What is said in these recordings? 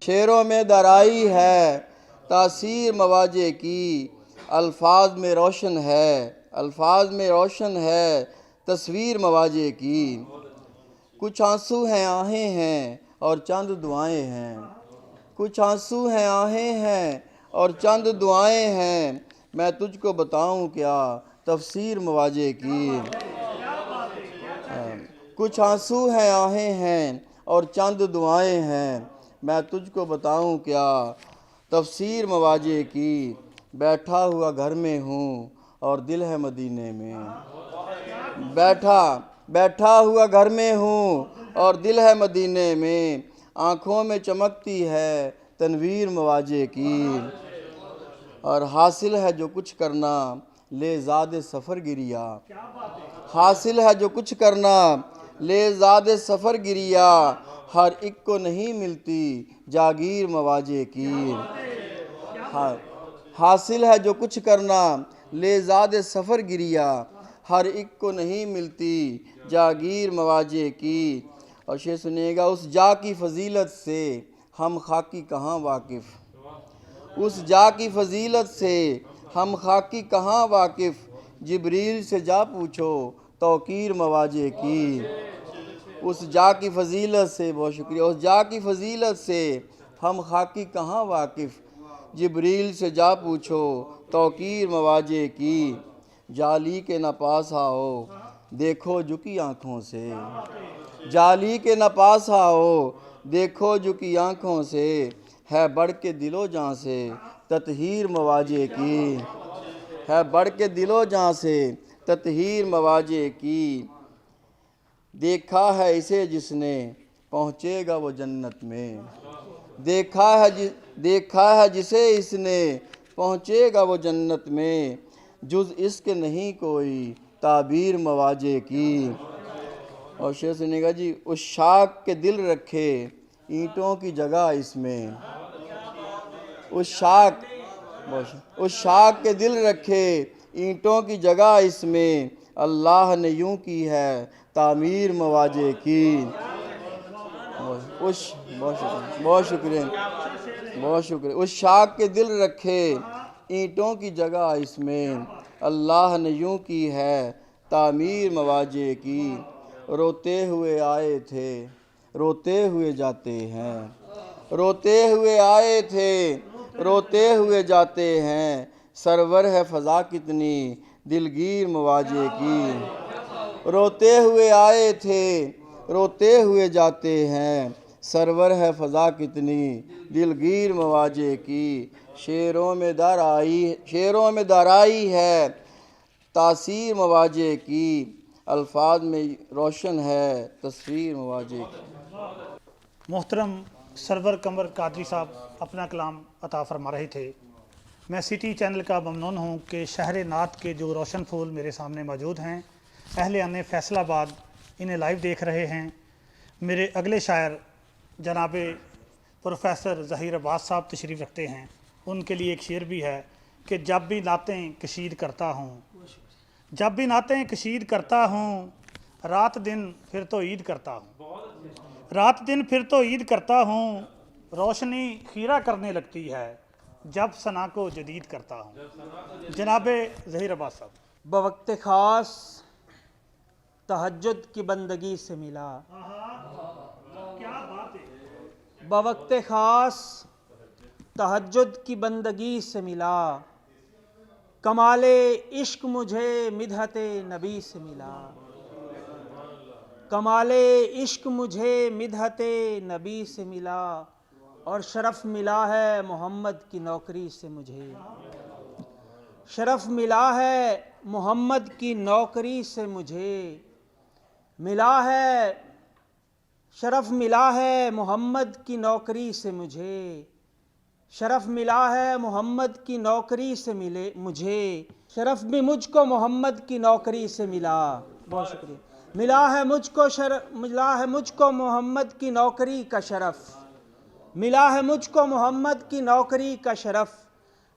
शेरों में दराई है तासीर मवाजे की, अल्फाज में रोशन है, अल्फाज में रोशन है तस्वीर मवाजे की। कुछ आंसू हैं आहें हैं और चंद दुआएं हैं, कुछ आंसू हैं आहें हैं और चंद दुआएं हैं, मैं तुझको बताऊं क्या तफसीर मवाजे की। कुछ आंसू हैं आहें हैं और चंद दुआएं हैं, मैं तुझको बताऊं क्या तफसीर मवाजे की। बैठा हुआ घर में हूँ और दिल है मदीने में, बैठा बैठा हुआ घर में हूँ और दिल है मदीने में, आँखों में चमकती है तनवीर मवाजे की। और हासिल है जो कुछ करना ले ज़ाद सफ़र गिरिया, हासिल है जो कुछ करना ले ज़ाद सफ़र गिरिया, हर एक को नहीं मिलती जागीर मवाजे की। हासिल है जो कुछ करना ले ज़ाद सफ़र गिरिया, हर एक को नहीं मिलती जागीर मवाजे की। और शेर सुनिएगा, उस जा की फजीलत से हम खाकी कहाँ वाकिफ़, उस जा की फजीलत से हम खाकी कहाँ वाकिफ़, जिब्रील से जा पूछो तौकीर मवाजे की। उस जा की फजीलत से, बहुत शुक्रिया, उस जा की फजीलत से हम खाकी कहाँ वाकिफ़, जिब्रील से जा पूछो तौकीर मवाजे की। जाली के न पास आओ देखो झुकी आँखों से, जाली के न पास आओ देखो झुकी आँखों से, है बढ़ के दिलो जाँ से ततहीर मवाजे की, है बढ़ के दिलो जाँ से ततहीर मवाजे की। देखा है इसे जिसने पहुँचेगा वो जन्नत में, देखा है जिसे इसने पहुँचेगा वो जन्नत में, जुज़ इश्क नहीं कोई ताबीर मवाजे की। और शेर सुनिएगा जी, उस शाख के दिल रखे ईंटों की जगह इसमें, उस शाख के दिल रखे ईंटों की जगह इसमें, अल्लाह ने यूं की है तामीर मवाजे की। बहुत शुक्रिया, बहुत शुक्रिया। उस शाख के दिल रखे ईंटों की जगह इसमें, अल्लाह ने यूं की है तामीर मवाजे की। रोते हुए आए थे रोते हुए जाते हैं, रोते हुए आए थे रोते हुए जाते हैं, सरवर है फ़ज़ा कितनी दिलगीर मवाजे की। रोते हुए आए थे रोते हुए जाते हैं, सरवर है फ़ज़ा कितनी दिलगीर मवाजे की। शेरों में दाराई है तासीर मवाजे की, अल्फाज में रोशन है तस्वीर मवाजे की। मोहतरम सरवर कमर कादरी साहब अपना कलाम अता फरमा रहे थे। मैं सिटी चैनल का ममनून हूँ कि शहर नात के जो रोशन फूल मेरे सामने मौजूद हैं, अहले आने फैसलाबाद इन्हें लाइव देख रहे हैं। मेरे अगले शायर जनाब प्रोफेसर ज़हीर अब्बास साहब तशरीफ़ रखते हैं। उनके लिए एक शेर भी है कि जब भी नातें कशीद करता हूँ, जब भी नातें कशीद करता हूँ, रात दिन फिर तो ईद करता हूँ, रात दिन फिर तो ईद करता हूँ, रोशनी खीरा करने लगती है जब सना को जदीद करता हूँ। जनाब ज़हीर अब्बास साहब। बवक्त ख़ास तहज्जुद की बंदगी से मिला, क्या बात है। बवक्त ख़ास तहज्जुद की बंदगी से मिला, कमाले इश्क मुझे मिदहते नबी से मिला, कमाले इश्क मुझे मिदहते नबी से मिला, और शरफ़ मिला है मोहम्मद की नौकरी से मुझे, शरफ़ मिला है मोहम्मद की नौकरी से मुझे, मिला है शरफ़ मिला है मोहम्मद की नौकरी से मुझे, शरफ़ मिला है मोहम्मद की नौकरी से मिले मुझे, शरफ़ भी मुझको मोहम्मद की नौकरी से मिला। बहुत शुक्रिया। मिला है मुझको मोहम्मद की नौकरी का शरफ़, मिला है मुझको मोहम्मद की नौकरी का शरफ़,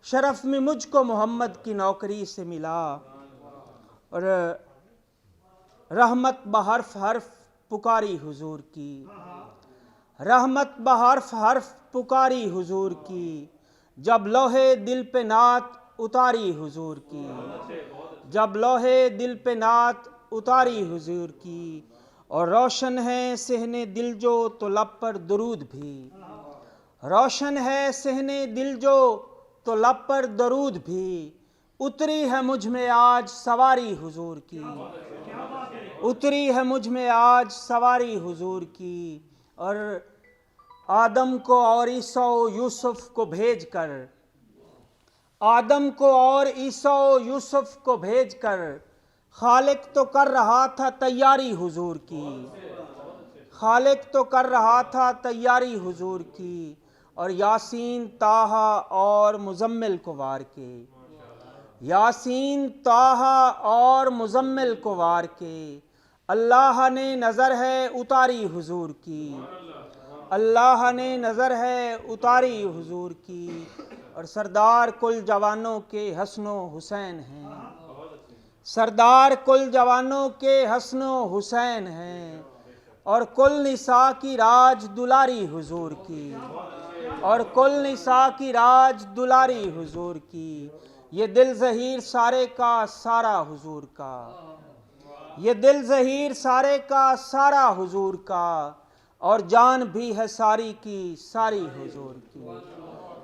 शरफ़ में मुझको मोहम्मद की नौकरी से मिला। और रहमत बहर्फ हर्फ पुकारी हुजूर की, रहमत बहर्फ हर्फ पुकारी हुजूर की, जब लोहे दिल पे नात उतारी हुजूर की, जब लोहे दिल पे नात उतारी हुजूर की। और रोशन है सहने दिल जो तो लब पर दरूद भी, रोशन है सहने दिल जो तो लब पर दरूद भी। उतरी है मुझ में आज सवारी हुजूर की, उतरी है मुझ में आज सवारी हुजूर की। और आदम को और ईसा यूसुफ को भेज कर, आदम को और ईसा यूसुफ को भेज कर, खालिक तो कर रहा था तैयारी हुजूर की, खालिक तो कर रहा था तैयारी हुजूर की। और यासीन ताहा और मुजम्मिल को वार के, यासीन ताहा और मुजम्मिल को वार के, अल्लाह ने नज़र है उतारी हुजूर की, अल्लाह ने नज़र है उतारी हुजूर की। और सरदार कुल जवानों के हसनो हुसैन हैं, सरदार कुल जवानों के हसनो हुसैन हैं। और कुल निसा की राज दुलारी हुजूर की, और कुल निसा की राज दुलारी हुजूर की। ये दिल ज़हीर सारे का सारा हुजूर का, ये दिल ज़हीर सारे का सारा हुजूर का। और जान भी है सारी की सारी हुजूर की,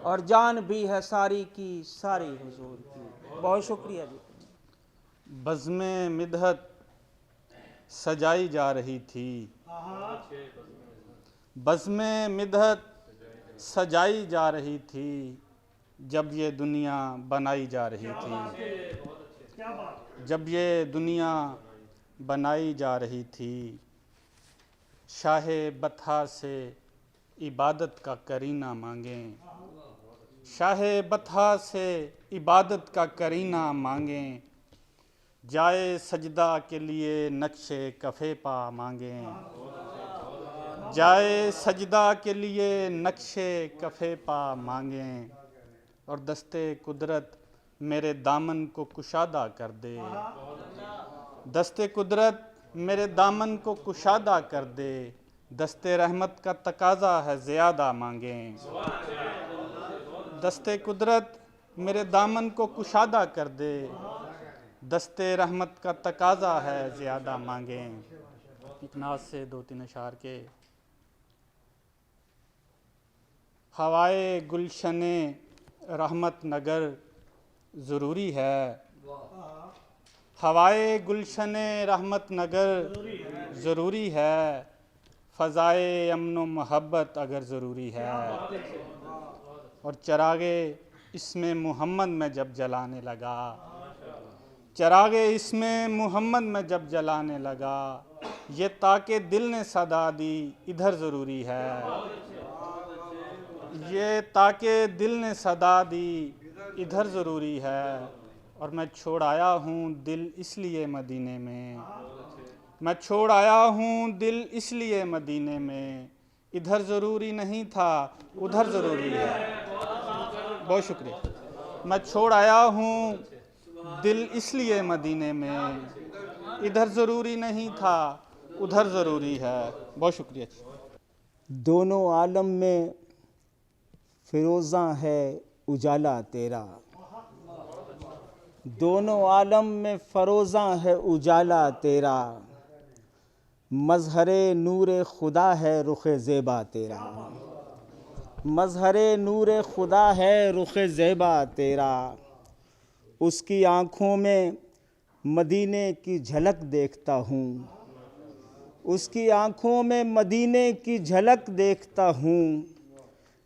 और जान भी है सारी की सारी हुजूर की। बहुत शुक्रिया जी। बज़्मे मिदहत सजाई जा रही थी, बज़्मे मिदहत सजाई जा रही थी, जब ये दुनिया बनाई जा रही थी, जब ये दुनिया बनाई जा रही थी। शाहे बथा से इबादत का करीना मांगें, शाहे बथा से इबादत का करीना मांगें, जाए सजदा के लिए नक्शे कफ़े पा मांगें, जाए सजदा के लिए नक्शे कफ़े पा मांगें। और दस्ते कुदरत मेरे दामन को कुशादा कर दे, दस्ते कुदरत मेरे दामन को कुशादा कर दे, दस्ते रहमत का तकाज़ा है ज़्यादा मांगें, दस्ते कुदरत मेरे दामन को कुशादा कर दे, दस्ते रहमत का तकाज़ा है ज़्यादा मांगें। एक नाज़ से दो तीन अशार के। हवाए गुलशने रहमत नगर ज़रूरी है, हवाए गुलशने रहमत नगर ज़रूरी है, फ़ज़ाए अमन व मोहब्बत अगर ज़रूरी है। और चरागे इसमें मोहम्मद में जब जलाने लगा, चरागे इसमें मोहम्मद में जब जलाने लगा, ये ताके दिल ने सदा दी इधर ज़रूरी है, ये ताके दिल ने सदा दी इधर ज़रूरी है। और मैं छोड़ आया हूँ दिल इसलिए मदीने में, मैं छोड़ आया हूँ दिल इसलिए मदीने में, इधर ज़रूरी नहीं था उधर ज़रूरी है। बहुत शुक्रिया। मैं छोड़ आया हूँ दिल इसलिए मदीने में, इधर ज़रूरी नहीं था उधर ज़रूरी है। बहुत शुक्रिया। दोनों आलम में फिरोज़ा है उजाला तेरा, दोनों आलम में फ़रोज़ा है उजाला तेरा, मज़हरे नूर खुदा है रुख़ ज़ेबा तेरा, मज़हरे नूर खुदा है रुख़ ज़ेबा तेरा। उसकी आँखों में मदीने की झलक देखता हूँ, उसकी आँखों में मदीने की झलक देखता हूँ,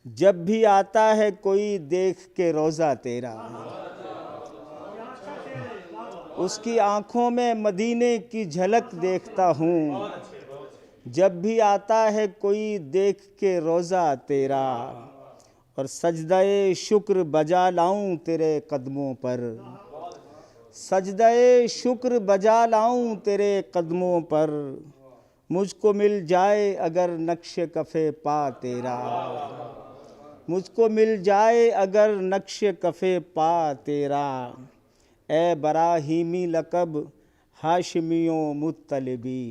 जब भी आता है कोई देख के रोज़ा तेरा, उसकी आँखों में मदीने की झलक देखता हूँ, जब भी आता है कोई देख के रोज़ा तेरा। और सजदाए शुक्र बजा लाऊं तेरे कदमों पर, सजदाए शुक्र बजा लाऊं तेरे कदमों पर, मुझको मिल जाए अगर नक्श कफ़े पा तेरा, मुझको मिल जाए अगर नक्श कफ़े पा तेरा। ए बराहीमी लक़ब हाशिमियों मुत्तलिबी,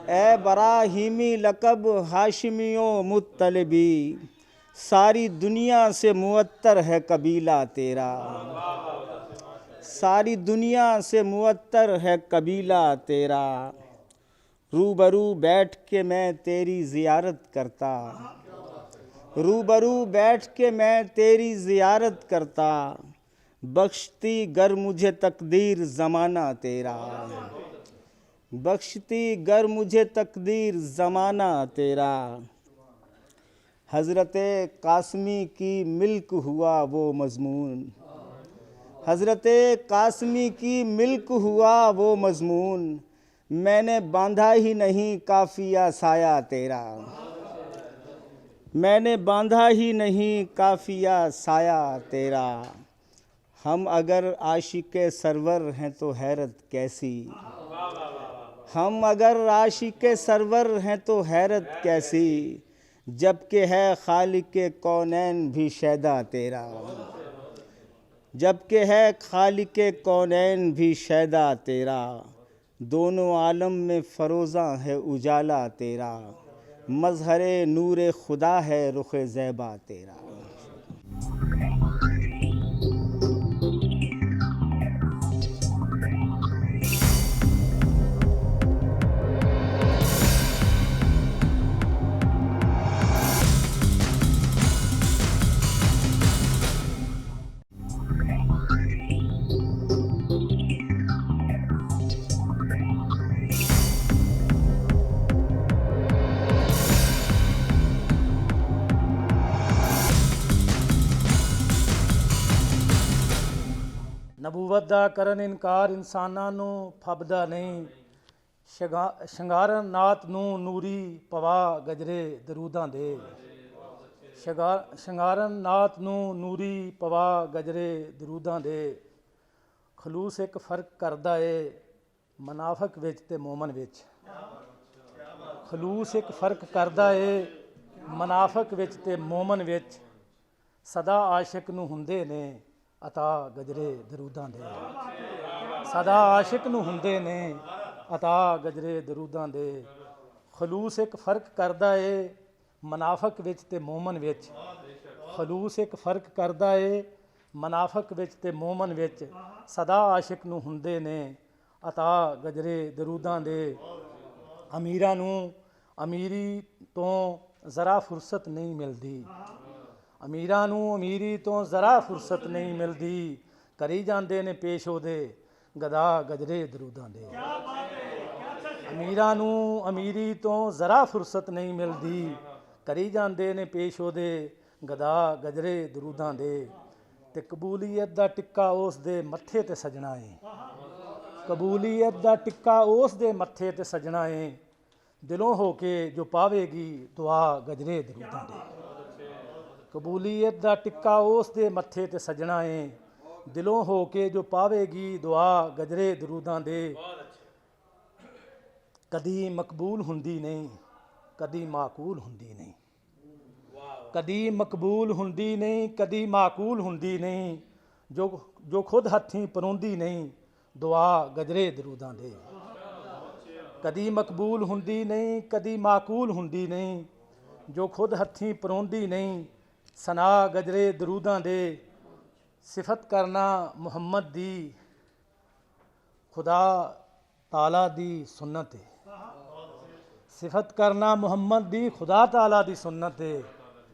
ए बराहीमी लकब हाशिमियों मुत्तलबी, सारी दुनिया से मुअत्तर है कबीला तेरा, सारी दुनिया से मुअत्तर है कबीला तेरा। रूबरू बैठ के मैं तेरी ज़ियारत करता, रूबरू बैठ के मैं तेरी ज़ियारत करता, बख्शती गर मुझे तकदीर ज़माना तेरा, बख्शती गर मुझे तकदीर ज़माना तेरा। हज़रत कासमी की मिल्क हुआ वो मज़मून, हज़रत कासमी की मिल्क हुआ वो मज़मून, मैंने बांधा ही नहीं काफ़िया साया तेरा, मैंने बांधा ही नहीं काफ़िया साया तेरा। हम अगर आशिक़े सरवर हैं तो हैरत कैसी, हम अगर आशिक़े सरवर हैं तो हैरत कैसी, जबकि है खालिक़े कौनैन भी शैदा तेरा, जबकि है खालिक़े कौनैन भी शैदा तेरा। दोनों आलम में फ़रोज़ां है उजाला तेरा, मज़हरे नूरे खुदा है रुख़ ज़ैबा तेरा। ਨਬੂਵਤ ਦਾ ਕਰਨ ਇਨਕਾਰ ਇਨਸਾਨਾਂ ਨੂੰ ਫੱਬਦਾ ਨਹੀਂ, ਸ਼ਿੰਗਾਰਨ ਨਾਤ ਨੂੰ ਨੂਰੀ ਪਵਾ ਗਜਰੇ ਦਰੂਦਾਂ ਦੇ, ਸ਼ਿੰਗਾਰਨ ਨਾਤ ਨੂੰ ਨੂਰੀ ਪਵਾ ਗਜਰੇ ਦਰੂਦਾਂ ਦੇ। ਖਲੂਸ ਇੱਕ ਫਰਕ ਕਰਦਾ ਏ ਮਨਾਫਕ ਵਿੱਚ ਤੇ ਮੋਮਨ ਵਿੱਚ, ਖਲੂਸ ਇੱਕ ਫਰਕ ਕਰਦਾ ਏ ਮਨਾਫਕ ਵਿੱਚ ਤੇ ਮੋਮਨ ਵਿੱਚ, ਸਦਾ ਆਸ਼ਿਕ ਨੂੰ ਹੁੰਦੇ ਨੇ ਅਤਾ ਗਜਰੇ ਦਰੂਦਾਂ ਦੇ, ਸਦਾ ਆਸ਼ਿਕ ਨੂੰ ਹੁੰਦੇ ਨੇ ਅਤਾ ਗਜਰੇ ਦਰੂਦਾਂ ਦੇ। ਖਲੂਸ ਇੱਕ ਫਰਕ ਕਰਦਾ ਏ ਮਨਾਫਕ ਵਿੱਚ ਤੇ ਮੋਮਨ ਵਿੱਚ, ਖਲੂਸ ਇੱਕ ਫਰਕ ਕਰਦਾ ਏ ਮਨਾਫਕ ਵਿੱਚ ਤੇ ਮੋਮਨ ਵਿੱਚ, ਸਦਾ ਆਸ਼ਿਕ ਨੂੰ ਹੁੰਦੇ ਨੇ ਅਤਾ ਗਜਰੇ ਦਰੂਦਾਂ ਦੇ। ਅਮੀਰਾਂ ਨੂੰ ਅਮੀਰੀ ਤੋਂ ਜ਼ਰਾ ਫੁਰਸਤ ਨਹੀਂ ਮਿਲਦੀ, ਅਮੀਰਾਂ ਨੂੰ ਅਮੀਰੀ ਤੋਂ ਜ਼ਰਾ ਫੁਰਸਤ ਨਹੀਂ ਮਿਲਦੀ, ਕਰੀ ਜਾਂਦੇ ਨੇ ਪੇਸ਼ ਉਹਦੇ ਗਦਾ ਗਜਰੇ ਦਰੂਦਾਂ ਦੇ। ਅਮੀਰਾਂ ਨੂੰ ਅਮੀਰੀ ਤੋਂ ਜ਼ਰਾ ਫੁਰਸਤ ਨਹੀਂ ਮਿਲਦੀ, ਕਰੀ ਜਾਂਦੇ ਨੇ ਪੇਸ਼ ਉਹਦੇ ਗਦਾ ਗਜਰੇ ਦਰੂਦਾਂ ਦੇ। ਤੇ ਕਬੂਲੀਅਤ ਦਾ ਟਿੱਕਾ ਉਸ ਦੇ ਮੱਥੇ ਤੇ ਸਜਣਾ ਏ, ਕਬੂਲੀਅਤ ਦਾ ਟਿੱਕਾ ਉਸ ਦੇ ਮੱਥੇ ਤੇ ਸਜਣਾ ਏ, ਦਿਲੋਂ ਹੋ ਕੇ ਜੋ ਪਾਵੇਗੀ ਦੁਆ ਗਜਰੇ ਦਰੂਦਾਂ ਦੇ। ਕਬੂਲੀਅਤ ਦਾ ਟਿੱਕਾ ਉਸ ਦੇ ਮੱਥੇ ਤੇ ਸਜਣਾ ਏ, ਦਿਲੋਂ ਹੋ ਕੇ ਜੋ ਪਾਵੇਗੀ ਦੁਆ ਗਜਰੇ ਦਰੂਦਾਂ ਦੇ। ਕਦੀ ਮਕਬੂਲ ਹੁੰਦੀ ਨਹੀਂ, ਕਦੀ ਮਾਕੂਲ ਹੁੰਦੀ ਨਹੀਂ, ਕਦੀ ਮਕਬੂਲ ਹੁੰਦੀ ਨਹੀਂ, ਕਦੀ ਮਾਕੂਲ ਹੁੰਦੀ ਨਹੀਂ, ਜੋ ਖੁਦ ਹੱਥੀਂ ਪਰੋਂਦੀ ਨਹੀਂ ਦੁਆ ਗਜਰੇ ਦਰੂਦਾਂ ਦੇ। ਕਦੀ ਮਕਬੂਲ ਹੁੰਦੀ ਨਹੀਂ, ਕਦੀ ਮਾਕੂਲ ਹੁੰਦੀ ਨਹੀਂ, ਜੋ ਖੁਦ ਹੱਥੀਂ ਪਰੋਂਦੀ ਨਹੀਂ ਸਨਾ ਗਜਰੇ ਦਰੂਦਾਂ ਦੇ। ਸਿਫਤ ਕਰਨਾ ਮੁਹੰਮਦ ਦੀ ਖੁਦਾ ਤਾਲਾ ਦੀ ਸੁਨਨਤ ਹੈ, ਸਿਫਤ ਕਰਨਾ ਮੁਹੰਮਦ ਦੀ ਖੁਦਾ ਤਾਲਾ ਦੀ ਸੁਨਨਤ ਹੈ,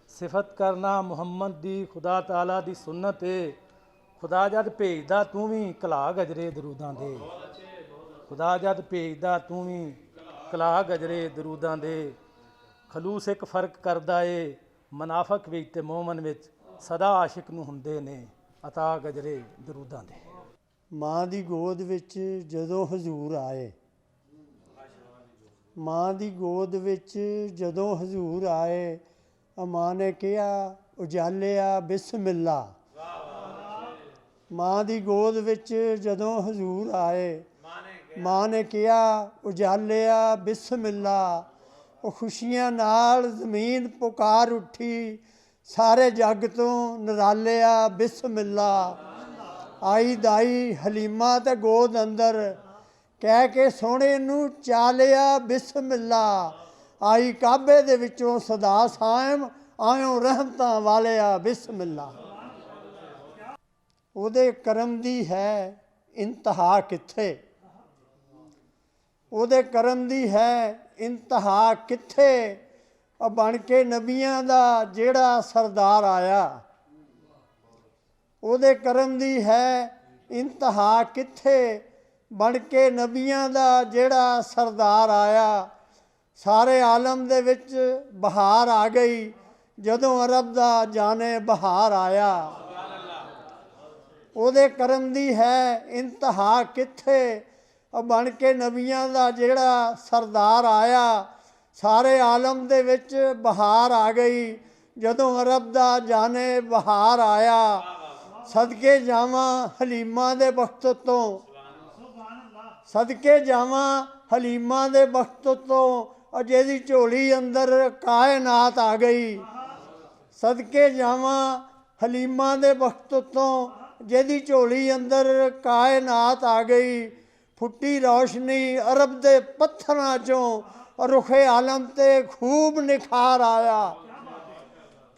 ਸਿਫਤ ਕਰਨਾ ਮੁਹੰਮਦ ਦੀ ਖੁਦਾ ਤਾਲਾ ਦੀ ਸੁਨਨਤ ਹੈ। ਖੁਦਾ ਜਦ ਭੇਜਦਾ ਤੂੰ ਵੀ ਕਲਾ ਗਜਰੇ ਦਰੂਦਾਂ ਦੇ, ਖੁਦਾ ਜਦ ਭੇਜਦਾ ਤੂੰ ਵੀ ਕਲਾ ਗਜਰੇ ਦਰੂਦਾਂ ਦੇ। ਖਲੂਸ ਇੱਕ ਫਰਕ ਕਰਦਾ ਏ ਮਨਾਫਕ ਵਿੱਚ ਤੇ ਮੋਮਨ ਵਿੱਚ, ਸਦਾ ਆਸ਼ਿਕ ਨੂੰ ਹੁੰਦੇ ਨੇ ਅਤਾ ਗਜਰੇ ਦਰੂਦਾਂ ਦੇ। ਮਾਂ ਦੀ ਗੋਦ ਵਿੱਚ ਜਦੋਂ ਹਜ਼ੂਰ ਆਏ, ਮਾਂ ਦੀ ਗੋਦ ਵਿੱਚ ਜਦੋਂ ਹਜ਼ੂਰ ਆਏ, ਮਾਂ ਨੇ ਕਿਹਾ ਉਜਾਲਿਆ ਬਿਸਮਿਲ੍ਲਾ। ਮਾਂ ਦੀ ਗੋਦ ਵਿੱਚ ਜਦੋਂ ਹਜ਼ੂਰ ਆਏ, ਮਾਂ ਨੇ ਕਿਹਾ ਉਜਾਲਿਆ ਬਿਸਮਿਲ੍ਲਾ। ਉਹ ਖੁਸ਼ੀਆਂ ਨਾਲ ਜ਼ਮੀਨ ਪੁਕਾਰ ਉੱਠੀ, ਸਾਰੇ ਜੱਗ ਤੋਂ ਨਿਰਾਲਿਆ ਬਿਸਮਿਲ੍ਲਾ। ਆਈ ਦਾਈ ਹਲੀਮਾ ਤੇ ਗੋਦ ਅੰਦਰ ਕਹਿ ਕੇ ਸੋਹਣੇ ਨੂੰ ਚਾਲਿਆ ਬਿਸਮਿਲ੍ਲਾ, ਆਈ ਕਾਬੇ ਦੇ ਵਿੱਚੋਂ ਸਦਾ ਸਾਇਮ, ਆਇਓ ਰਹਿਮਤਾਂ ਵਾਲਿਆ ਬਿਸਮਿਲ੍ਲਾ। ਉਹਦੇ ਕਰਮ ਦੀ ਹੈ ਇੰਤਹਾ ਕਿੱਥੇ, ਉਹਦੇ ਕਰਮ ਦੀ ਹੈ ਇੰਤਹਾ ਕਿੱਥੇ। ਬਣ ਕੇ ਨਬੀਆਂ ਦਾ ਜਿਹੜਾ ਸਰਦਾਰ ਆਇਆ, ਉਹਦੇ ਕਰਮ ਦੀ ਹੈ ਇੰਤਹਾ ਕਿੱਥੇ। ਬਣ ਕੇ ਨਬੀਆਂ ਦਾ ਜਿਹੜਾ ਸਰਦਾਰ ਆਇਆ, ਸਾਰੇ ਆਲਮ ਦੇ ਵਿੱਚ ਬਹਾਰ ਆ ਗਈ ਜਦੋਂ ਅਰਬ ਦਾ ਜਾਨੇ ਬਹਾਰ ਆਇਆ। ਉਹਦੇ ਕਰਮ ਦੀ ਹੈ ਇੰਤਹਾ ਕਿੱਥੇ। ਬਣ ਕੇ ਨਬੀਆਂ ਦਾ ਜਿਹੜਾ ਸਰਦਾਰ ਆਇਆ, ਸਾਰੇ ਆਲਮ ਦੇ ਵਿੱਚ ਬਹਾਰ ਆ ਗਈ ਜਦੋਂ ਅਰਬ ਦਾ ਜਾਨੇ ਬਹਾਰ ਆਇਆ। ਸਦਕੇ ਜਾਵਾਂ ਹਲੀਮਾ ਦੇ ਬਖਤ ਤੋਂ, ਸਦਕੇ ਜਾਵਾਂ ਹਲੀਮਾ ਦੇ ਬਖਤ ਤੋਂ, ਜਿਹਦੀ ਝੋਲੀ ਅੰਦਰ ਕਾਇਨਾਤ ਆ ਗਈ। ਸਦਕੇ ਜਾਵਾਂ ਹਲੀਮਾ ਦੇ ਬਖਤ ਤੋਂ, ਜਿਹਦੀ ਝੋਲੀ ਅੰਦਰ ਕਾਇਨਾਤ ਆ ਗਈ। ਫੁੱਟੀ ਰੌਸ਼ਨੀ ਅਰਬ ਦੇ ਪੱਥਰਾਂ ਚੋਂ, ਰੁਖੇ ਆਲਮ ਤੇ ਖੂਬ ਨਿਖਾਰ ਆਇਆ।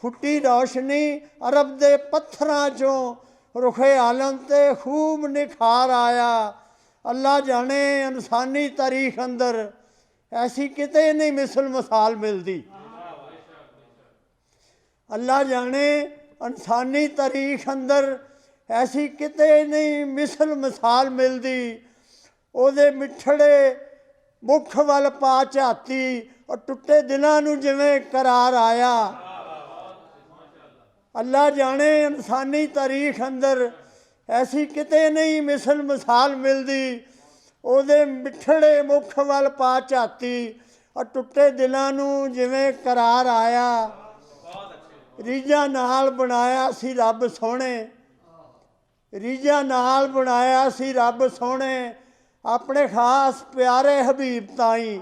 ਫੁੱਟੀ ਰੌਸ਼ਨੀ ਅਰਬ ਦੇ ਪੱਥਰਾਂ ਚੋਂ, ਰੁਖੇ ਆਲਮ ਤੇ ਖੂਬ ਨਿਖਾਰ ਆਇਆ। ਅੱਲਾ ਜਾਣੇ ਇਨਸਾਨੀ ਤਾਰੀਖ ਅੰਦਰ ਐਸੀ ਕਿਤੇ ਨਹੀਂ ਮਿਸਲ ਮਿਸਾਲ ਮਿਲਦੀ। ਅੱਲਾ ਜਾਣੇ ਇਨਸਾਨੀ ਤਾਰੀਖ ਅੰਦਰ ਐਸੀ ਕਿਤੇ ਨਹੀਂ ਮਿਸਲ ਮਿਸਾਲ ਮਿਲਦੀ। ਉਹਦੇ ਮਿੱਠੜੇ ਮੁੱਖ ਵੱਲ ਪਾ ਝਾਤੀ, ਔਰ ਟੁੱਟੇ ਦਿਲਾਂ ਨੂੰ ਜਿਵੇਂ ਕਰਾਰ ਆਇਆ। ਅੱਲਾ ਜਾਣੇ ਇਨਸਾਨੀ ਤਾਰੀਖ ਅੰਦਰ ਐਸੀ ਕਿਤੇ ਨਹੀਂ ਮਿਸਲ ਮਿਸਾਲ ਮਿਲਦੀ। ਉਹਦੇ ਮਿੱਠੜੇ ਮੁੱਖ ਵੱਲ ਪਾ ਝਾਤੀ, ਔਰ ਟੁੱਟੇ ਦਿਲਾਂ ਨੂੰ ਜਿਵੇਂ ਕਰਾਰ ਆਇਆ। ਰੀਝਾਂ ਨਾਲ ਬਣਾਇਆ ਸੀ ਰੱਬ ਸੋਹਣੇ, ਰੀਝਾਂ ਨਾਲ ਬਣਾਇਆ ਸੀ ਰੱਬ ਸੋਹਣੇ, ਆਪਣੇ ਖਾਸ ਪਿਆਰੇ ਹਬੀਬ ਤਾਈਂ।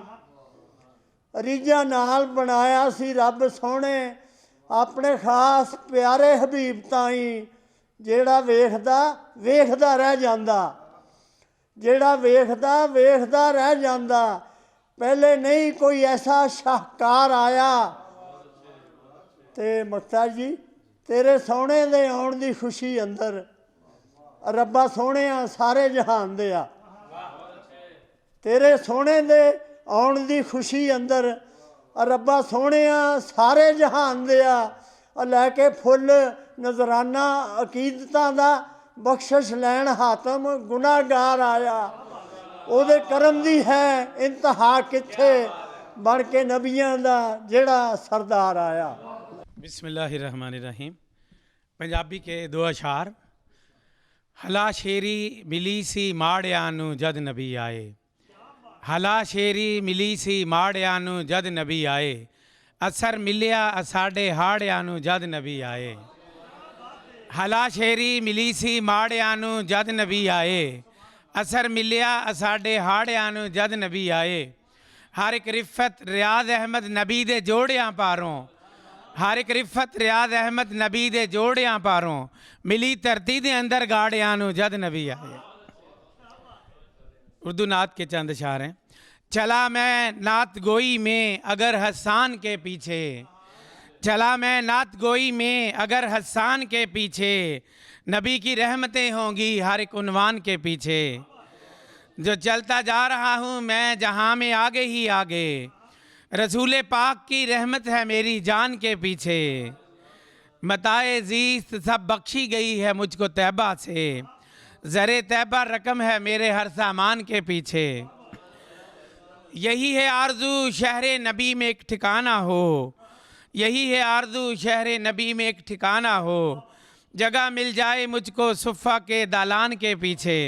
ਰੀਝਾਂ ਨਾਲ ਬਣਾਇਆ ਸੀ ਰੱਬ ਸੋਹਣੇ, ਆਪਣੇ ਖਾਸ ਪਿਆਰੇ ਹਬੀਬ ਤਾਈਂ। ਜਿਹੜਾ ਵੇਖਦਾ ਵੇਖਦਾ ਰਹਿ ਜਾਂਦਾ, ਜਿਹੜਾ ਵੇਖਦਾ ਵੇਖਦਾ ਰਹਿ ਜਾਂਦਾ। ਪਹਿਲੇ ਨਹੀਂ ਕੋਈ ਐਸਾ ਸ਼ਾਹਕਾਰ ਆਇਆ। ਤੇ ਮੁਖਤਾਰ ਜੀ, ਤੇਰੇ ਸੋਹਣੇ ਦੇ ਆਉਣ ਦੀ ਖੁਸ਼ੀ ਅੰਦਰ, ਰੱਬਾ ਸੋਹਣਿਆ ਸਾਰੇ ਜਹਾਨ ਦੇ ਆ। ਤੇਰੇ ਸੋਹਣੇ ਦੇ ਆਉਣ ਦੀ ਖੁਸ਼ੀ ਅੰਦਰ, ਰੱਬਾ ਸੋਹਣਿਆ ਸਾਰੇ ਜਹਾਨ ਦੇ ਆ। ਲੈ ਕੇ ਫੁੱਲ ਨਜ਼ਰਾਨਾ ਅਕੀਦਤਾਂ ਦਾ, ਬਖਸ਼ਿਸ਼ ਲੈਣ ਹਾਤਮ ਗੁਨਾਹਗਾਰ ਆਇਆ। ਉਹਦੇ ਕਰਮ ਦੀ ਹੈ ਇੰਤਹਾ ਕਿੱਥੇ। ਬਣ ਕੇ ਨਬੀਆਂ ਦਾ ਜਿਹੜਾ ਸਰਦਾਰ ਆਇਆ। बिस्मिल्लाहिर्रहमानिर्रहीम। पंजाबी के दो अशार। हला शेरी मिली सी माड़ियानू जद नबी आए, हला शेरी मिली सी माड़ियानू जद नबी आए, असर मिलिया असाडे हाड़ियानू जद नबी आए। हला शेरी मिली सी माड़ियानू जद नबी आए, असर मिलिया असाडे हाड़ियानू जद नबी आए। हर एक रिफत रियाज अहमद नबी दे जोड़ियां पारों, हर एक रिफत रियाज अहमद नबी दे जोड़ियां पारों, मिली धरती दे अंदर गाड़ियां नू जद नबी आए। उर्दू नात के चंद अशार हैं। चला मैं नात गोई में अगर हसान के पीछे, चला मैं नात गोई में अगर हसान के पीछे, नबी की रहमतें होंगी हर एक उन्वान के पीछे। जो चलता जा रहा हूँ मैं जहाँ में आगे ही आगे, रसूल पाक की रहमत है मेरी जान के पीछे। मताए ज़ीस्त सब बख्शी गई है मुझको तैबा से, ज़रे तैबा रकम है मेरे हर सामान के पीछे। यही है आरज़ू शहर नबी में एक ठिकाना हो, यही है आरज़ू शहर नबी में एक ठिकाना हो, जगह मिल जाए मुझको सुफ़ा के दालान के पीछे,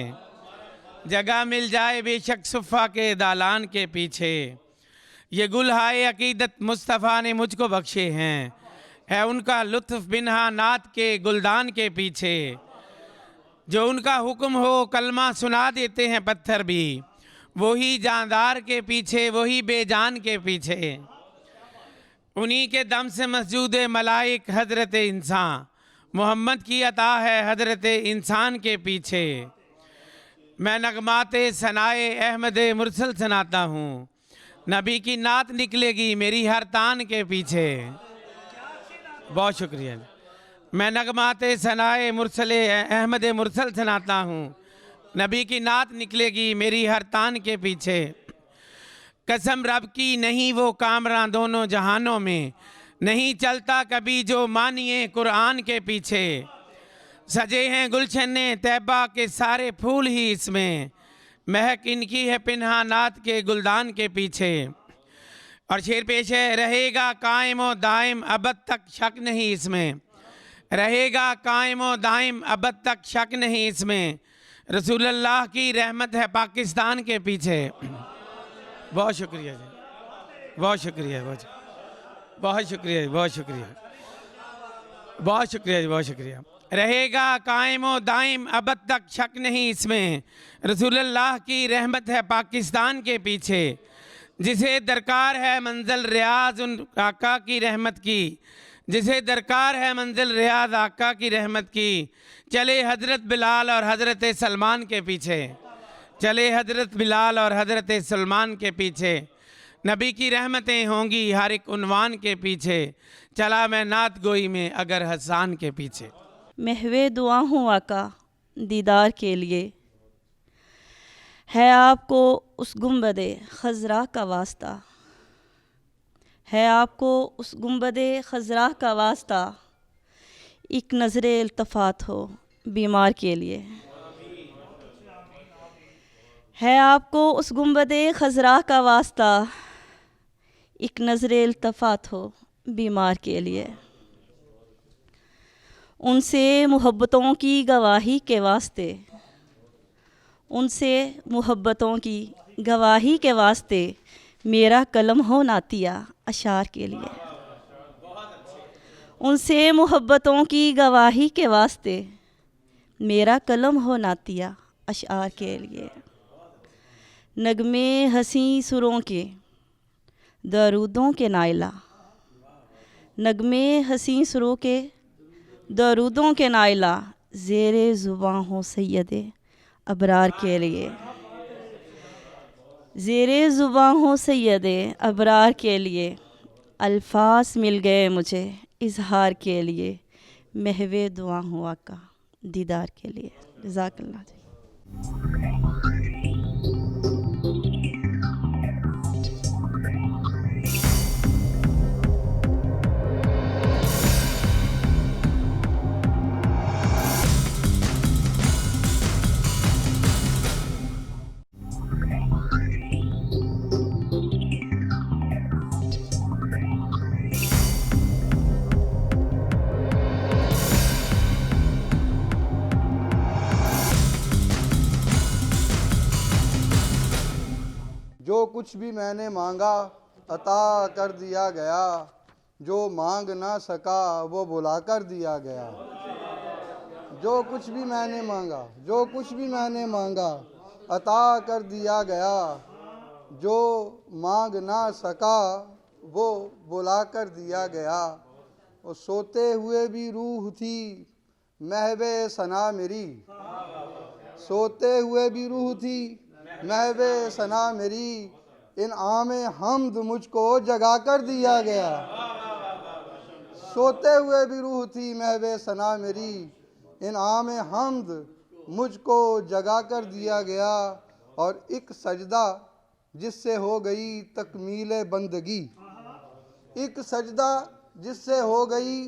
जगह मिल जाए बेशक सुफ़ा के दालान के पीछे। ये गुलहाए अकीदत मुस्तफ़ा ने मुझको बख्शे हैं, है उनका लुत्फ़ बिन्हा नात के गुलदान के पीछे। जो उनका हुक्म हो कलमा सुना देते हैं पत्थर भी, वही जानदार के पीछे वही बेजान के पीछे। उन्हीं के दम से मस्जूद मलाइक हज़रत इंसान, मोहम्मद की अता है हज़रत इंसान के पीछे। मैं नगमाते सनाए अहमद मुरसल सुनाता हूँ, नबी की नात निकलेगी मेरी हर तान के पीछे। बहुत शुक्रिया। मैं नगमाते सनाए मुरसल अहमद मुरसल सुनाता हूँ, नबी की नात निकलेगी मेरी हर तान के पीछे। कसम रब की नहीं वो कामरा दोनों जहानों में, नहीं चलता कभी जो मानिए कुरान के पीछे। सजे हैं गुलशने तैबा के सारे फूल ही इसमें, महक इनकी है पिन्हा नात के गुलदान के पीछे। और शेर पेश है, रहेगा कायम व दायम अबद तक शक नहीं इसमें, रहेगा कायम व दायम अबद तक शक नहीं इसमें। रसूलुल्लाह की रहमत है पाकिस्तान के पीछे। बहुत शुक्रिया जी, बहुत शुक्रिया, बहुत शुक्रिया, बहुत शुक्रिया, बहुत शुक्रिया जी, बहुत शुक्रिया। रहेगा कायम व दायम अबद तक शक नहीं इसमें, रसूलुल्लाह की रहमत है पाकिस्तान के पीछे। जिसे दरकार है मंजिल रियाज उन आका की रहमत की, जिसे दरकार है मंजिल रियाज आका की रहमत की। चले हजरत बिलाल और हजरत सलमान के पीछे, चले हजरत बिलाल और हजरत सलमान के पीछे। नबी की रहमतें होंगी हर एक उन्वान के पीछे, चला मैं नात गोई में अगर हसान के पीछे। महवे दुआ हूँ आका दीदार के लिए, है आपको उस गुंबदे खजरा का वास्ता, है आपको उस गुंबदे खजरा का वास्ता। एक नज़रे इल्तफ़ात हो बीमार के लिए, है आपको उस गुंबदे खजरा का वास्ता। एक नज़रे इल्तफ़ात हो बीमार के लिए। उनसे मोहब्बतों की गवाही के वास्ते, उनसे मोहब्बतों की गवाही के वास्ते मेरा कलम हो नातिया अशार के लिए। उनसे मोहब्बतों की गवाही के वास्ते मेरा कलम हो नातिया अशार के लिए। नगमे हंसी सुरों के दरूदों के नाइला, नगमे हंसी सुरों के दरूदों के नाइला। ज़ेरे ज़ुबां हो सैयदे अबरार के लिए, ज़ेरे ज़ुबां हो सैयदे अबरार के लिए। अल्फाज मिल गए मुझे इजहार के लिए, महवे दुआ हूँ आका दीदार के लिए। जज़ाकल्लाह जी। जो कुछ भी मैंने मांगा अता कर दिया गया, जो मांग ना सका वो बुला कर दिया गया। जो कुछ भी मैंने मांगा, जो कुछ भी मैंने मांगा अता कर दिया गया, जो मांग ना सका वो बुला कर दिया गया। और सोते हुए भी रूह थी महवे सना मेरी, सोते हुए भी रूह थी महवे सना मेरी। इन आमे हमद मुझको जगा कर दिया गया, सोते हुए भी रूह थी महवे सना मेरी। इन आमे हमद मुझको जगा कर दिया गया। और एक सजदा जिससे हो गई तकमील बंदगी, एक सजदा जिससे हो गई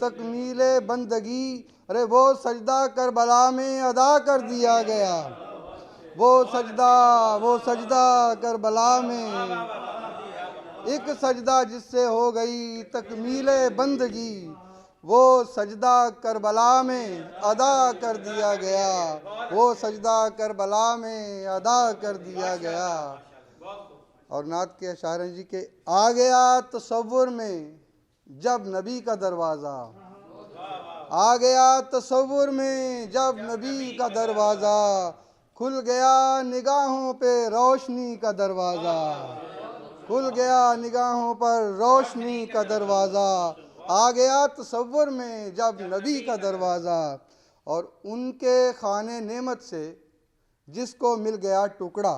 तकमील बंदगी। अरे वो सजदा करबला में अदा कर दिया गया, वो सजदा करबला में। एक सजदा जिससे हो गई तकमील बंदगी, वो सजदा करबला में अदा कर दिया गया, वो सजदा करबला में अदा कर दिया गया। और नात के अशार जी के आ गया तसव्वुर में जब नबी का दरवाज़ा, आ गया तसव्वुर में जब नबी का दरवाज़ा। खुल गया निगाहों पे रोशनी का दरवाज़ा, खुल गया निगाहों पर रोशनी का दरवाज़ा। आ गया तसव्वुर में जब नबी का दरवाज़ा। और उनके खाने नेमत से जिसको मिल गया टुकड़ा,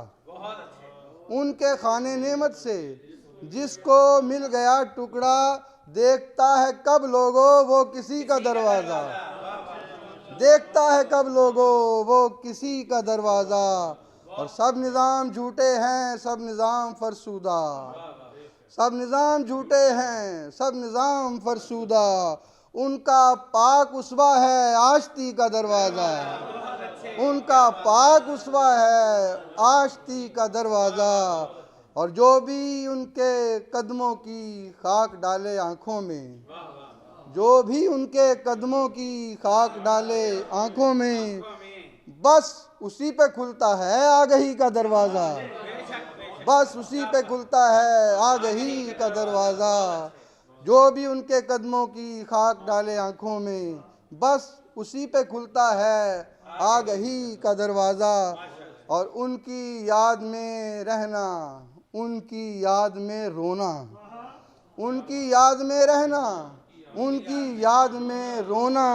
उनके खाने नेमत से जिसको मिल गया टुकड़ा, देखता है कब लोगों वो किसी का दरवाज़ा, देखता है कब लोगों वो किसी का दरवाज़ा। और सब निज़ाम झूठे हैं, सब निज़ाम फरसूदा, सब निज़ाम झूठे हैं, सब निज़ाम फरसूदा। उनका पाक उसवा है आश्ती का दरवाज़ा, उनका पाक उसवा है आश्ती का दरवाज़ा। और जो भी उनके कदमों की खाक डाले आँखों में, जो भी उनके कदमों की खाक डाले आँखों में, बस उसी पे खुलता है आगही का दरवाज़ा, बस उसी पे खुलता है आगही का दरवाज़ा। जो भी उनके कदमों की खाक डाले आँखों में, बस उसी पे खुलता है आगही का दरवाज़ा। और उनकी याद में रहना, उनकी याद में रोना, उनकी याद में रहना, उनकी याद में रोना।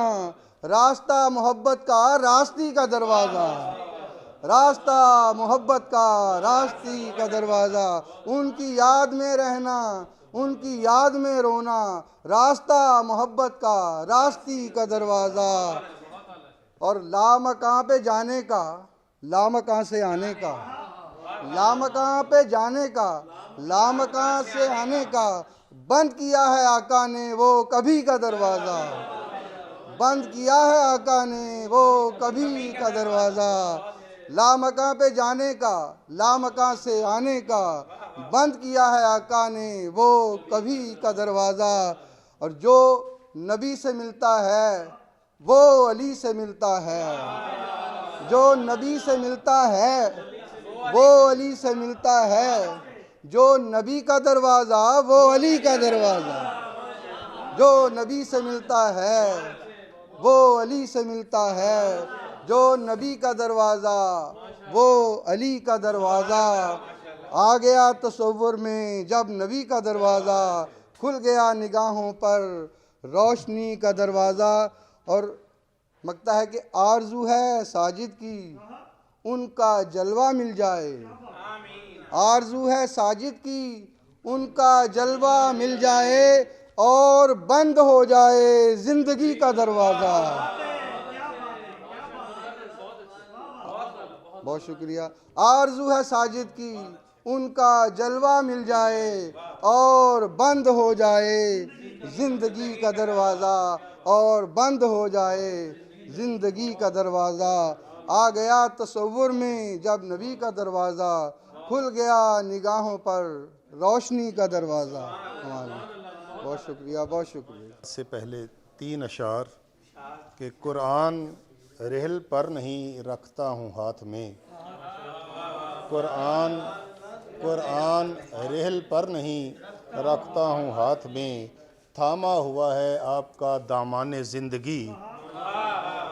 रास्ता मोहब्बत का रास्ती का दरवाज़ा, रास्ता मोहब्बत का रास्ती का दरवाज़ा। उनकी याद में रहना, उनकी याद में रोना, रास्ता मोहब्बत का रास्ती का दरवाज़ा। और लामकां पे जाने का, लामकां से आने का, लामकां पे जाने का, लामकां से आने का, बंद किया है आका ने वो कभी का दरवाज़ा, बंद किया है आका ने वो कभी का दरवाज़ा। लामकां पे जाने का, लामकां से आने का, बंद किया है आका ने वो कभी का दरवाज़ा। और जो नबी से मिलता है वो अली से मिलता है, जो नबी से मिलता है वो अली से मिलता है। जो नबी का दरवाज़ा वो अली का दरवाज़ा, जो नबी से मिलता है वो अली से मिलता है। जो नबी का दरवाज़ा वो अली का दरवाज़ा। आ गया तसव्वुर में जब नबी का दरवाज़ा, खुल गया निगाहों पर रोशनी का दरवाज़ा। और मकता है कि आरज़ू है साजिद की उनका जलवा मिल जाए, आरज़ू है साजिद की उनका जलवा मिल जाए, और बंद हो जाए ज़िंदगी का दरवाज़ा। बहुत शुक्रिया। आरज़ू है साजिद की उनका जलवा मिल जाए, और बंद हो जाए ज़िंदगी का दरवाज़ा, और बंद हो जाए ज़िंदगी का दरवाज़ा। आ गया तसव्वुर में जब नबी का दरवाज़ा, खुल गया निगाहों पर रोशनी का दरवाज़ा। हमारा बहुत शुक्रिया, बहुत शुक्रिया। से पहले 3 अशार कि कुरान रहल पर नहीं रखता हूँ हाथ में, कुरान कुरान रहल पर नहीं रखता हूँ हाथ में। थामा हुआ है आपका दामाने ज़िंदगी,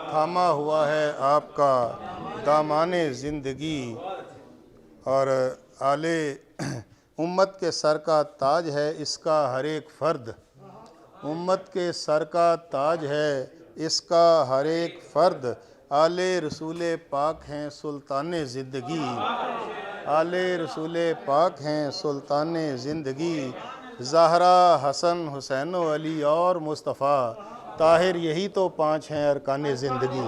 थामा हुआ है आपका दामाने ज़िंदगी। और आले उम्मत के सर का ताज है इसका हर एक फ़र्द, उम्मत के सर का ताज है इसका हर एक फ़र्द। आले रसूल पाक हैं सुल्तान ज़िंदगी, आले रसूल पाक हैं सुल्तान ज़िंदगी। ज़हरा हसन हुसैन अली और मुस्तफ़ा ताहिर यही तो 5 हैं अरकान ज़िंदगी।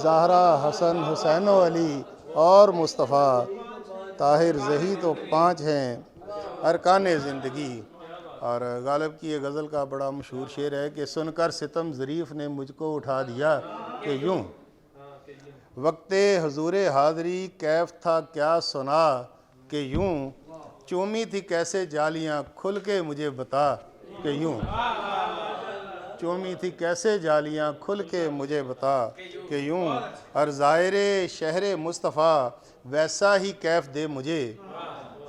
ज़हरा हसन हुसैन अली और मुस्तफ़ा ताहिर यही तो 5 हैं अरकान ज़िंदगी। और गालिब की ये गज़ल का बड़ा मशहूर शेर है कि सुनकर सितम ज़रीफ़ ने मुझको उठा दिया कि यूँ वक्ते हुज़ूर हाज़री कैफ था क्या सुना, कि यूँ चूमी थी कैसे जालियाँ खुल के मुझे बता, कि यूँ चूमी थी कैसे जालियाँ खुल के मुझे बता, कि यूँ। और ज़ाहिरे शहर मुस्तफ़ा वैसा ही कैफ दे मुझे,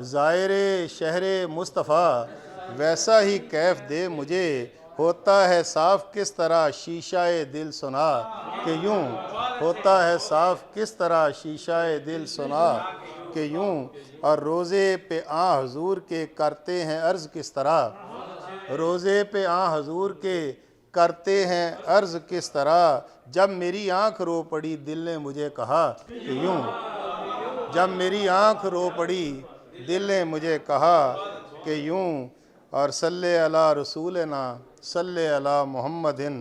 ज़ाहिरे शहर मुस्तफ़ा वैसा ही कैफ दे मुझे। होता है साफ़ किस तरह शीशाए दिल सुना, कि यूँ होता है साफ़ किस तरह शीशाए दिल सुना, कि यूँ। और रोज़े पे आ हजूर के करते हैं अर्ज़ किस तरह, रोज़े पे आ हजूर के करते हैं अर्ज़ किस तरह, जब मेरी आँख रो पड़ी दिल ने मुझे कहा कि यूँ, जब मेरी आँख रो पड़ी दिल ने मुझे कहा कि यूँ, और सल्ले अला रसूलना सल्ले अला मुहम्मदिन,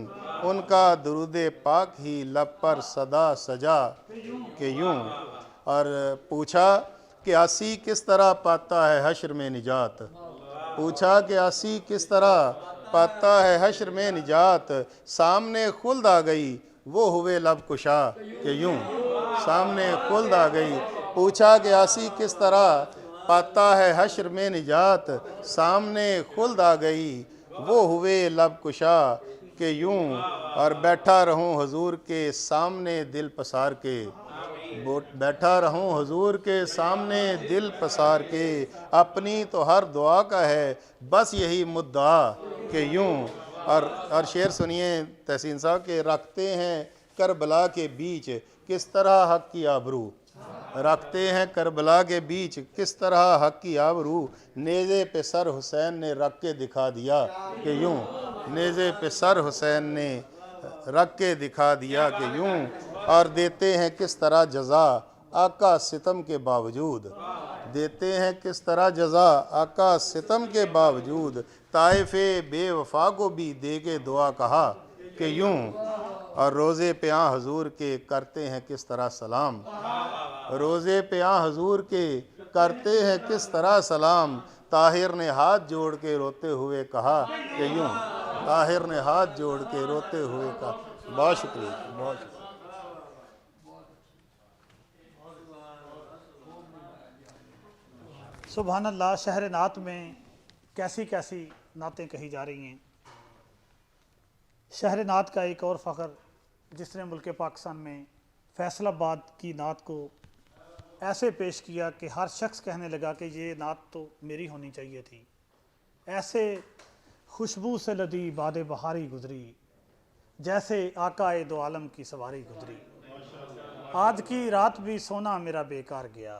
उनका दुरूद पाक ही लब पर सदा सजा के यूँ। और पूछा कि आसी किस तरह पाता है हश्र में निजात, पूछा कि आसी किस तरह पाता है हश्र में निजात, सामने खुल्द आ गई वो हुए लब कुशा के यूँ, सामने खुल्द आ गई। पूछा कि आसी किस तरह पाता है हश्र में निजात, सामने खुल्द आ गई वो हुए लब कुशा के यूँ। और बैठा रहूं हुजूर के सामने दिल पसार के, बैठा रहूं हुजूर के सामने दिल पसार के, अपनी तो हर दुआ का है बस यही मुद्दा के यूँ। और शेर सुनिए तहसीन साहब के, रखते हैं करबला के बीच किस तरह हक की आबरू, रखते हैं करबला के बीच किस तरह हक की आबरू, नेज़े पे सर हुसैन ने रख के दिखा दिया कि यूँ, नेज़े पे सर हुसैन ने रख के दिखा दिया कि यूँ। और देते हैं किस तरह जज़ा आका सितम के बावजूद, देते हैं किस तरह जज़ा आका सितम के बावजूद, ताइफ़े बेवफा को भी दे के दुआ कहा कि यूँ। और रोज़े पे आ हजूर के करते हैं किस तरह सलाम, रोज़े पे आ हजूर के करते हैं किस तरह सलाम, ताहिर ने हाथ जोड़ के रोते हुए कहा कि यूँ, ताहिर ने हाथ जोड़ के रोते हुए कहा। बहुत शुक्रिया, बहुत शुक्रिया। सुभान अल्लाह। शहर नात में कैसी कैसी नातें कही जा रही हैं। शहर नात का एक और फ़ख्र जिसने मुल्क पाकिस्तान में फैसलाबाद की नात को ऐसे पेश किया कि हर शख्स कहने लगा कि ये नात तो मेरी होनी चाहिए थी। ऐसे खुशबू से लदी बादे बहारी गुजरी, जैसे आकाए दो आलम की सवारी गुजरी। आज की रात भी सोना मेरा बेकार गया,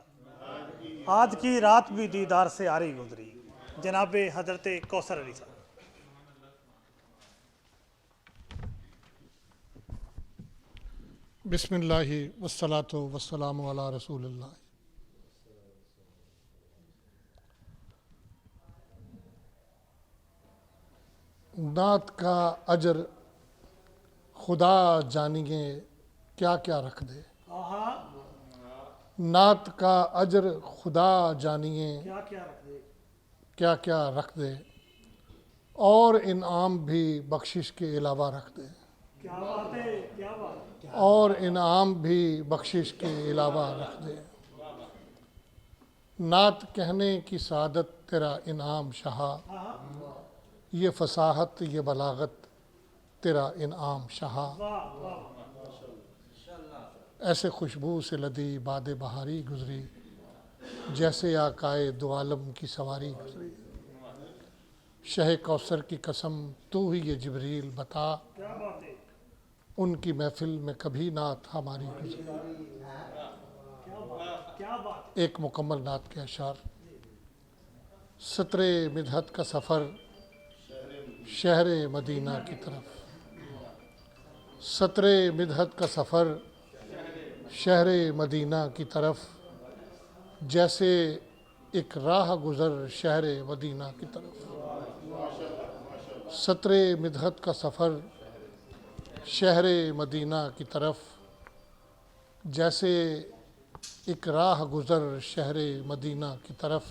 आज की रात भी दीदार से आरी गुजरी। जनाब हज़रत कौसर अली साहब। बिस्मिल्लाहि वस्सलातु वस्सलामु अला रसूलिल्लाह। नात का अजर खुदा जानिए क्या क्या रख दे, नात का अजर खुदा जानिए क्या क्या रख दे, और इनाम भी बख्शिश के अलावा रख दे, क्या बात है, क्या बात है। और इनाम भी बख्शिश के अलावा रख दे। नात कहने की सादत तेरा इनाम शाह, ये फसाहत ये बलागत तेरा इनाम शाह। ऐसे खुशबू से लदी बादे बहारी गुजरी, जैसे आकाए दो आलम की सवारी गुजरी। शह कौसर की कसम तू ही ये जिब्रील बता, उनकी महफिल में कभी नात हमारी गुजरी। एक मुकम्मल नात के अशार। सतरे मिदहत का सफ़र शहर मदीना की तरफ, सतरे मिदहत का सफ़र शहर मदीना की तरफ, जैसे एक राह गुज़र शहर मदीना की तरफ। सतरे मिदहत का सफ़र शहर मदीना की तरफ, जैसे एक राह गुज़र शहर मदीना की तरफ।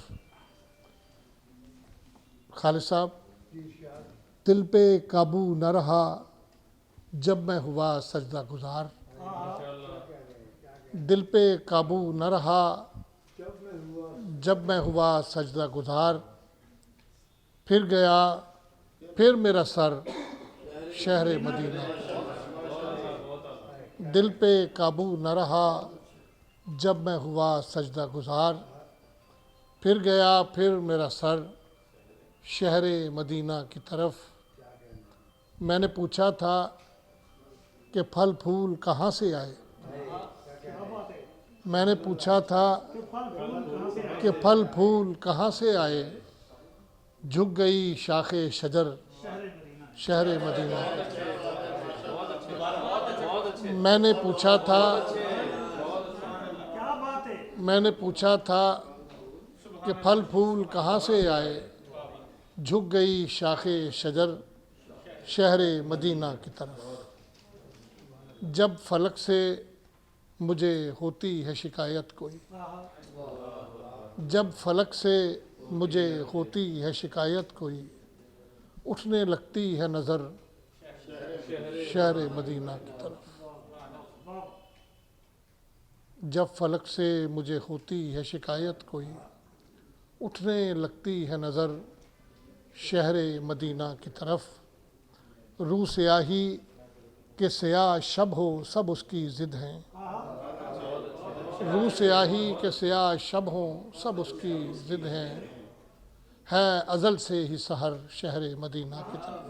खालिद साहब। दिल पे काबू न रहा जब मैं हुआ सजदा गुजार, दिल पे काबू न रहा जब मैं हुआ सजदा गुजार, फिर गया फिर मेरा सर शहर मदीना। दिल पे काबू न रहा जब मैं हुआ सजदा गुजार, फिर गया फिर मेरा सर शहर मदीना की तरफ। मैंने पूछा था कि फल फूल कहाँ से आए, मैंने पूछा था कि फल फूल कहाँ से आए, झुक गई शाखे शजर शहर मदीना। मैंने पूछा था कि फल फूल कहाँ से आए, झुक गई शाखे शजर शहर मदीना की तरफ। जब फलक से मुझे होती है शिकायत कोई, जब फलक से मुझे होती है शिकायत कोई, उठने लगती है नज़र शहर मदीना की तरफ। जब फलक से मुझे होती है शिकायत कोई, उठने लगती है नज़र शहर मदीना की तरफ। रू स्याही के स्याह शब हो सब उसकी ज़िद हैं, रू स्याही के स्याह शब हो सब उसकी ज़िद हैं। है अज़ल से ही सहर शहर मदीना की तरफ,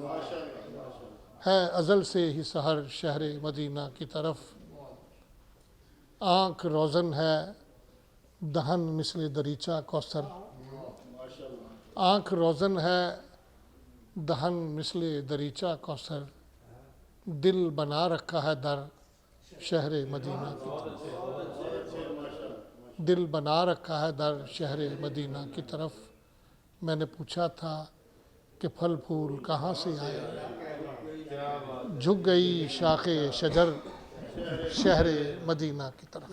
है अज़ल से ही सहर शहर मदीना की तरफ। आँख रोज़न है दहन मिस्ल दरीचा कौसर, आँख रोज़न है दहन मिस्ल दरीचा कौसर। दिल बना रखा है दर शहर मदीना की तरफ, दिल बना रखा है दर शहर मदीना की तरफ। मैंने पूछा था कि फल फूल कहाँ से आए, झुक गई शाखे शजर शहर मदीना की तरफ।